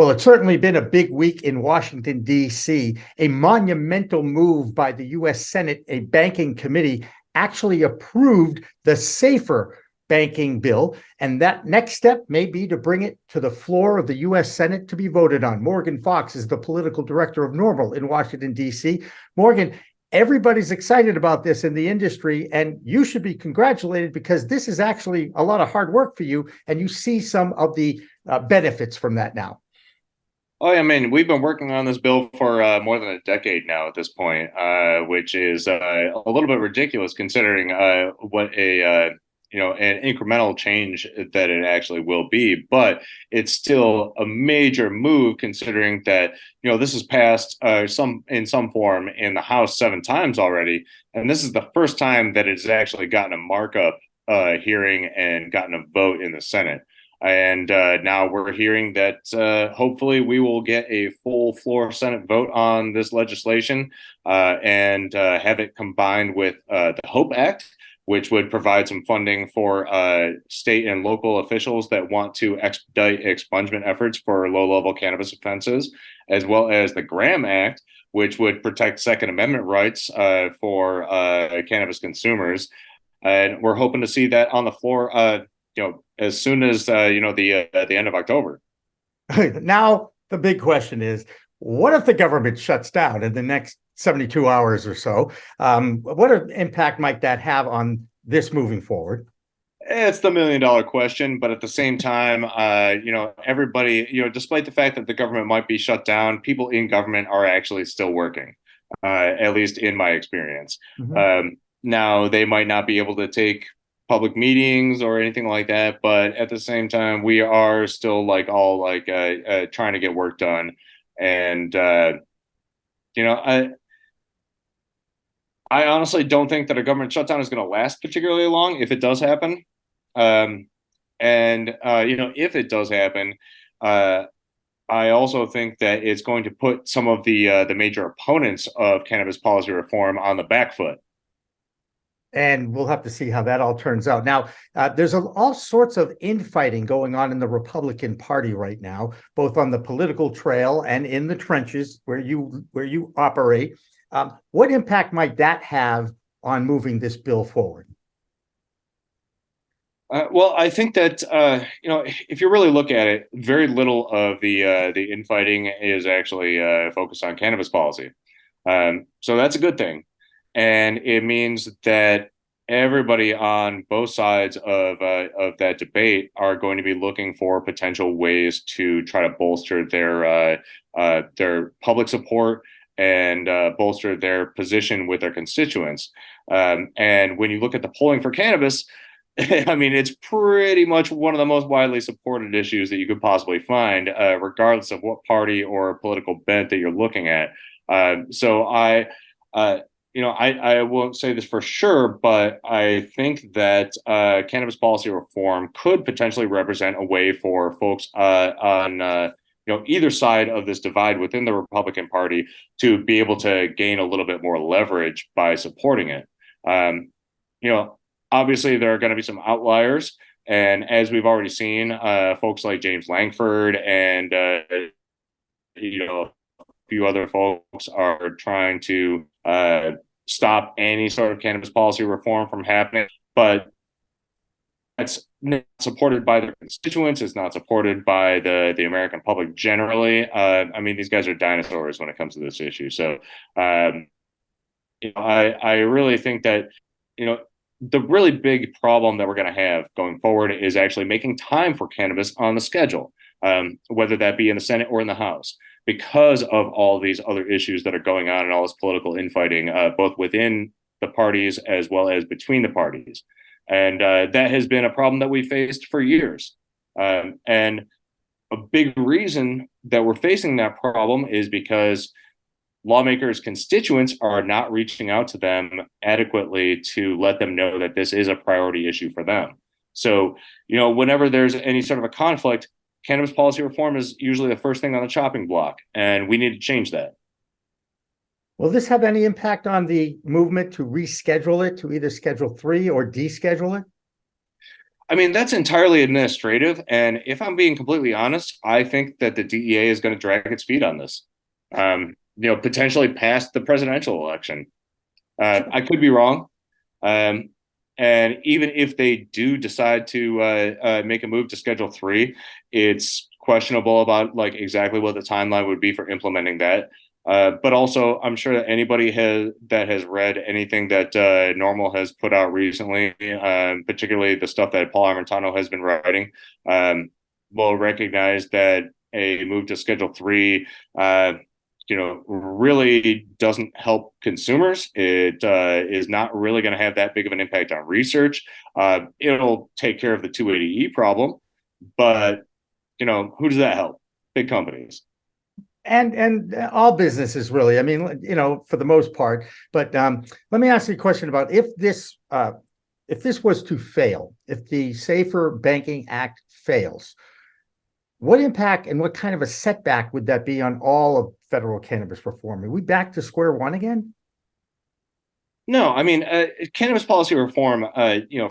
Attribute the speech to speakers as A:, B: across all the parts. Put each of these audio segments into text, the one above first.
A: Well, it's certainly been a big week in Washington, D.C. A monumental move by the U.S. Senate, a banking committee actually approved the SAFER banking bill. And that next step may be to bring it to the floor of the U.S. Senate to be voted on. Morgan Fox is the political director of NORML in Washington, D.C. Morgan, everybody's excited about this in the industry, and you should be congratulated because this is actually a lot of hard work for you, and you see some of the benefits from that now.
B: Oh, yeah, I mean, we've been working on this bill for more than a decade now at this point, which is a little bit ridiculous considering what an incremental change that it actually will be. But it's still a major move considering that, this has passed in some form in the House 7 times already. And this is the first time that it's actually gotten a markup hearing and gotten a vote in the Senate. And now we're hearing that hopefully we will get a full floor Senate vote on this legislation and have it combined with the HOPE Act, which would provide some funding for state and local officials that want to expedite expungement efforts for low-level cannabis offenses, as well as the Graham Act, which would protect Second Amendment rights for cannabis consumers. And we're hoping to see that on the floor as soon as the end of October.
A: Now, the big question is, what if the government shuts down in the next 72 hours or so? What impact might that have on this moving forward?
B: It's the $1 million question, but at the same time, everybody, despite the fact that the government might be shut down, people in government are actually still working, at least in my experience.
A: Mm-hmm.
B: Now, they might not be able to take public meetings or anything like that, but at the same time we are still trying to get work done. And I honestly don't think that a government shutdown is going to last particularly long if it does happen. If it does happen, I also think that it's going to put some of the major opponents of cannabis policy reform on the back foot.
A: And we'll have to see how that all turns out. Now, there's all sorts of infighting going on in the Republican Party right now, both on the political trail and in the trenches where you operate. What impact might that have on moving this bill forward?
B: Well, I think that if you really look at it, very little of the infighting is actually focused on cannabis policy. So that's a good thing. And it means that everybody on both sides of that debate are going to be looking for potential ways to try to bolster their public support and bolster their position with their constituents. And when you look at the polling for cannabis, I mean, it's pretty much one of the most widely supported issues that you could possibly find, regardless of what party or political bent that you're looking at. I won't say this for sure, but I think that cannabis policy reform could potentially represent a way for folks on either side of this divide within the Republican Party to be able to gain a little bit more leverage by supporting it. Obviously there are going to be some outliers, and as we've already seen, folks like James Langford and a few other folks are trying to stop any sort of cannabis policy reform from happening, but it's not supported by their constituents. It's not supported by the American public generally. I mean, these guys are dinosaurs when it comes to this issue. So, I really think that, the really big problem that we're going to have going forward is actually making time for cannabis on the schedule, whether that be in the Senate or in the House, because of all these other issues that are going on and all this political infighting, both within the parties as well as between the parties. And that has been a problem that we faced for years. And a big reason that we're facing that problem is because lawmakers' constituents are not reaching out to them adequately to let them know that this is a priority issue for them. So, whenever there's any sort of a conflict, cannabis policy reform is usually the first thing on the chopping block, and we need to change that.
A: Will this have any impact on the movement to reschedule it to either Schedule 3 or deschedule it?
B: I mean, that's entirely administrative. And if I'm being completely honest, I think that the DEA is going to drag its feet on this, potentially past the presidential election. I could be wrong. Um, and even if they do decide to make a move to Schedule 3, it's questionable about like exactly what the timeline would be for implementing that. But also, I'm sure that anybody has read anything that NORML has put out recently, particularly the stuff that Paul Armentano has been writing, will recognize that a move to Schedule 3 really doesn't help consumers. It is not really going to have that big of an impact on research. It'll take care of the 280E problem, but who does that help? Big companies.
A: And all businesses really. I mean, for the most part. But let me ask you a question about if this was to fail, if the Safer Banking Act fails, what impact and what kind of a setback would that be on all of federal cannabis reform? Are we back to square one again?
B: No, I mean, cannabis policy reform,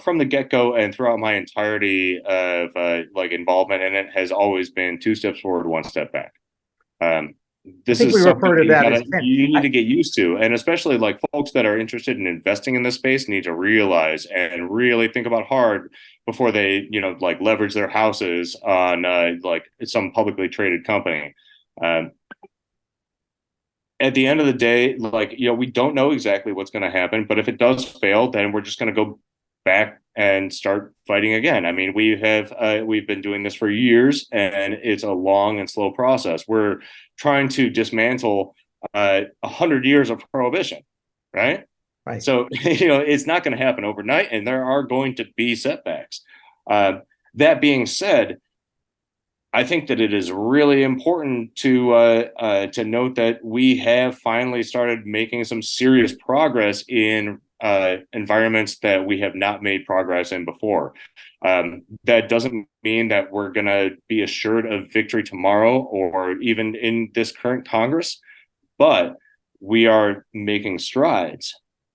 B: from the get-go and throughout my entirety of involvement in it has always been two steps forward, one step back.
A: I
B: This
A: think we
B: is something
A: refer to that as
B: you need to get used to, and especially like folks that are interested in investing in this space need to realize and really think about hard before they, leverage their houses on some publicly traded company. At the end of the day, we don't know exactly what's going to happen, but if it does fail, then we're just going to go back and start fighting again. I mean, we've been doing this for years, and it's a long and slow process. We're trying to dismantle 100 years of prohibition, right?
A: Right.
B: So it's not going to happen overnight, and there are going to be setbacks. That being said, I think that it is really important to note that we have finally started making some serious progress in environments that we have not made progress in before. That doesn't mean that we're going to be assured of victory tomorrow or even in this current Congress, but we are making strides.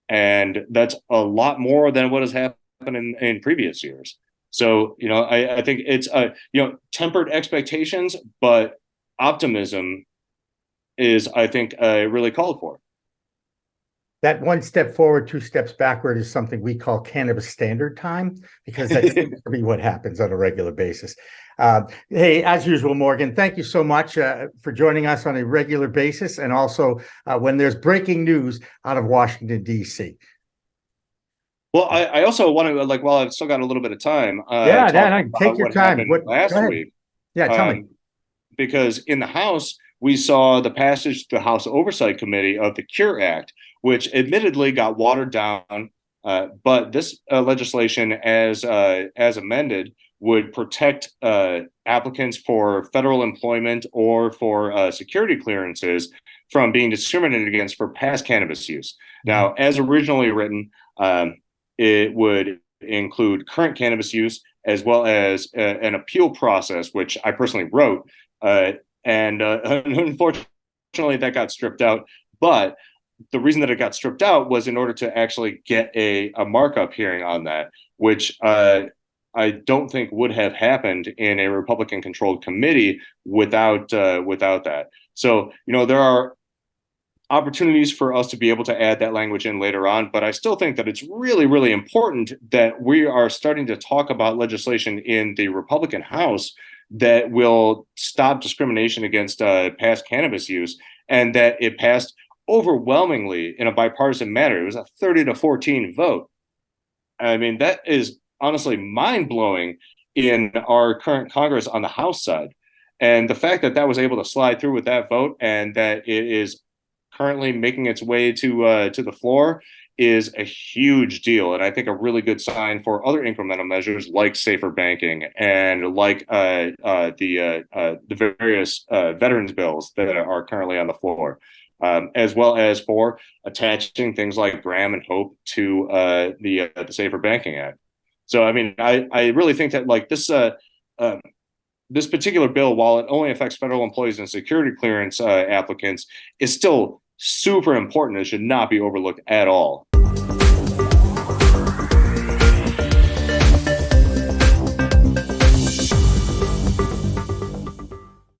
B: And that's a lot more than what has happened in previous years. So, I think it's, tempered expectations, but optimism is, I think, really called for.
A: That one step forward, two steps backward is something we call cannabis standard time, because that seems to be what happens on a regular basis. Hey, as usual, Morgan, thank you so much for joining us on a regular basis, and also when there's breaking news out of Washington, D.C.
B: Well, I also want to, while I've still got a little bit of time,
A: take your time.
B: Last week.
A: Yeah, tell me.
B: Because in the House, we saw the passage to the House Oversight Committee of the Cure Act, which admittedly got watered down. But this legislation, as amended, would protect applicants for federal employment or for security clearances from being discriminated against for past cannabis use. Now, as originally written, it would include current cannabis use as well as an appeal process, which I personally wrote. And unfortunately, that got stripped out. But the reason that it got stripped out was in order to actually get a markup hearing on that, which I don't think would have happened in a Republican-controlled committee without that. So, there are opportunities for us to be able to add that language in later on, but I still think that it's really, really important that we are starting to talk about legislation in the Republican House that will stop discrimination against past cannabis use, and that it passed overwhelmingly in a bipartisan manner. It was a 30-14 vote. I mean, that is honestly mind-blowing in our current Congress on the House side. And the fact that that was able to slide through with that vote, and that it is currently making its way to the floor, is a huge deal, and I think a really good sign for other incremental measures like safer banking and like the various veterans bills that are currently on the floor, as well as for attaching things like Graham and Hope to the Safer Banking Act. So, I mean, I really think that this particular bill, while it only affects federal employees and security clearance applicants, is still super important and should not be overlooked at all.